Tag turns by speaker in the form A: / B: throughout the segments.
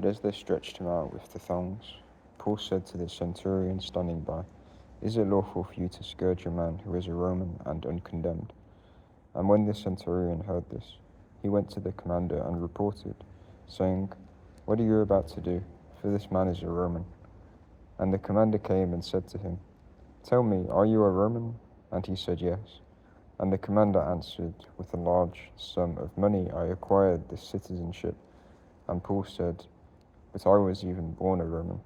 A: But as they stretched him out with the thongs, Paul said to the centurion standing by, "Is it lawful for you to scourge a man who is a Roman and uncondemned?" And when the centurion heard this, he went to the commander and reported, saying, "What are you about to do? For this man is a Roman." And the commander came and said to him, "Tell me, are you a Roman?" And he said, "Yes." And the commander answered, "With a large sum of money I acquired this citizenship." And Paul said, "But I was even born a Roman."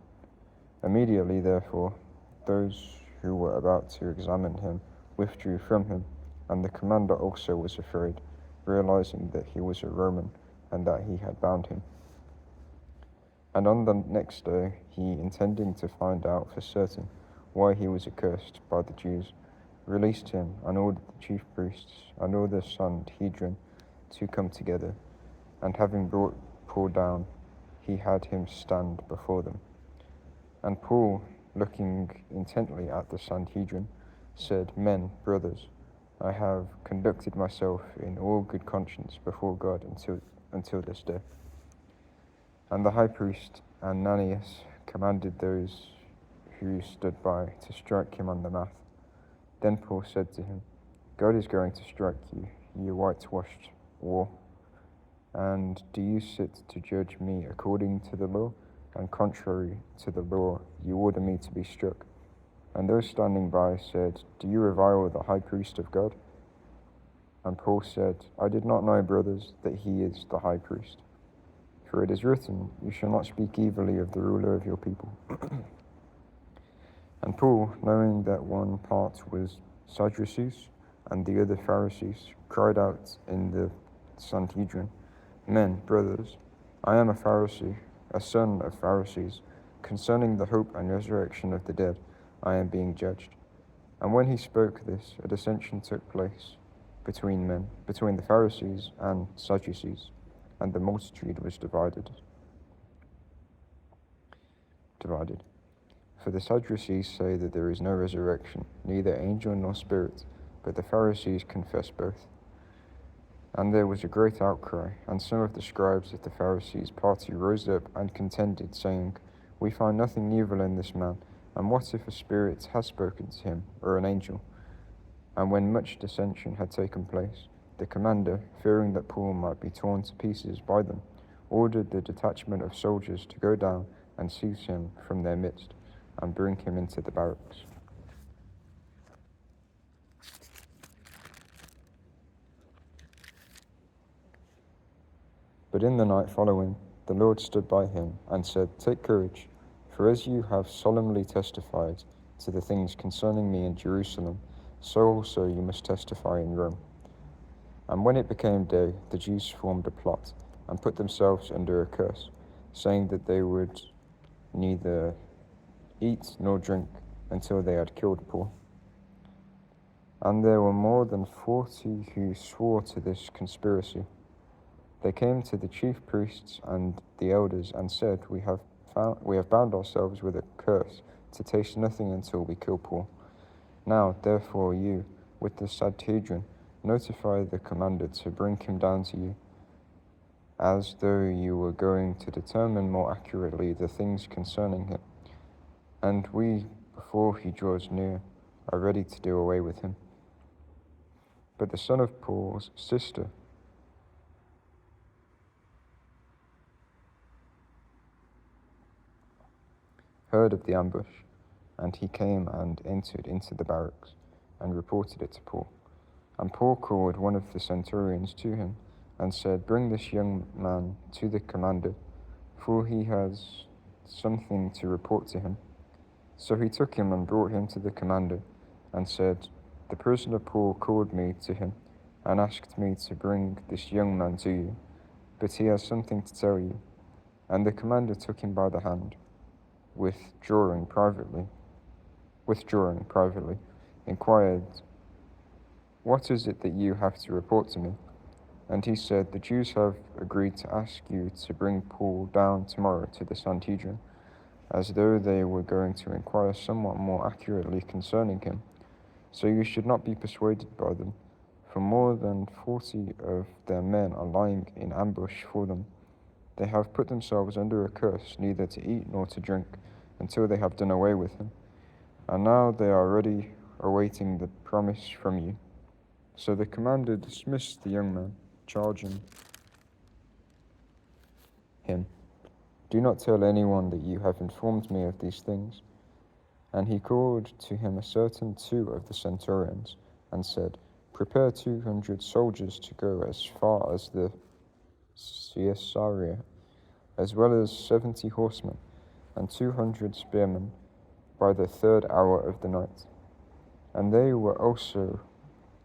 A: Immediately, therefore, those who were about to examine him withdrew from him, and the commander also was afraid, realizing that he was a Roman and that he had bound him. And on the next day, he, intending to find out for certain why he was accursed by the Jews, released him and ordered the chief priests and all the Sanhedrin to come together. And having brought Paul down, he had him stand before them. And Paul, looking intently at the Sanhedrin, said, "Men, brothers, I have conducted myself in all good conscience before God until this day." And the high priest Ananias commanded those who stood by to strike him on the mouth. Then Paul said to him, "God is going to strike you, you whitewashed wall. And do you sit to judge me according to the law? And contrary to the law, you order me to be struck." And those standing by said, "Do you revile the high priest of God?" And Paul said, "I did not know, brothers, that he is the high priest. For it is written, you shall not speak evilly of the ruler of your people." And Paul, knowing that one part was Sadducees and the other Pharisees, cried out in the Sanhedrin, "Men, brothers, I am a Pharisee, a son of Pharisees. Concerning the hope and resurrection of the dead, I am being judged." And when he spoke this, a dissension took place between the Pharisees and Sadducees, and the multitude was divided. For the Sadducees say that there is no resurrection, neither angel nor spirit, but the Pharisees confess both. And there was a great outcry, and some of the scribes of the Pharisees' party rose up and contended, saying, "We find nothing evil in this man, and what if a spirit has spoken to him, or an angel?" And when much dissension had taken place, the commander, fearing that Paul might be torn to pieces by them, ordered the detachment of soldiers to go down and seize him from their midst, and bring him into the barracks. But in the night following, the Lord stood by him and said, "Take courage, for as you have solemnly testified to the things concerning me in Jerusalem, so also you must testify in Rome." And when it became day, the Jews formed a plot and put themselves under a curse, saying that they would neither eat nor drink until they had killed Paul. And there were more than 40 who swore to this conspiracy. They came to the chief priests and the elders and said, we have bound ourselves with a curse to taste nothing until we kill Paul. Now, therefore, you, with the Sanhedrin, notify the commander to bring him down to you, as though you were going to determine more accurately the things concerning him. And we, before he draws near, are ready to do away with him." But the son of Paul's sister heard of the ambush, and he came and entered into the barracks and reported it to Paul. And Paul called one of the centurions to him and said, "Bring this young man to the commander, for he has something to report to him." So he took him and brought him to the commander and said, "The prisoner Paul called me to him and asked me to bring this young man to you, but he has something to tell you." And the commander took him by the hand, withdrawing privately, inquired, "What is it that you have to report to me?" And he said, "The Jews have agreed to ask you to bring Paul down tomorrow to the Sanhedrin, as though they were going to inquire somewhat more accurately concerning him. So you should not be persuaded by them, for more than 40 of their men are lying in ambush for them." They have put themselves under a curse neither to eat nor to drink until they have done away with him. And now they are ready, awaiting the promise from you. So the commander dismissed the young man, charging him, "Do not tell anyone that you have informed me of these things." And he called to him a certain two of the centurions, and said, "Prepare 200 soldiers to go as far as the Caesarea, as well as 70 horsemen, and 200 spearmen, by the 3rd hour of the night." And they were also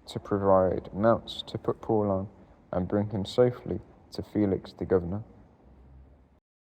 A: to provide mounts to put Paul on, and bring him safely to Felix the governor.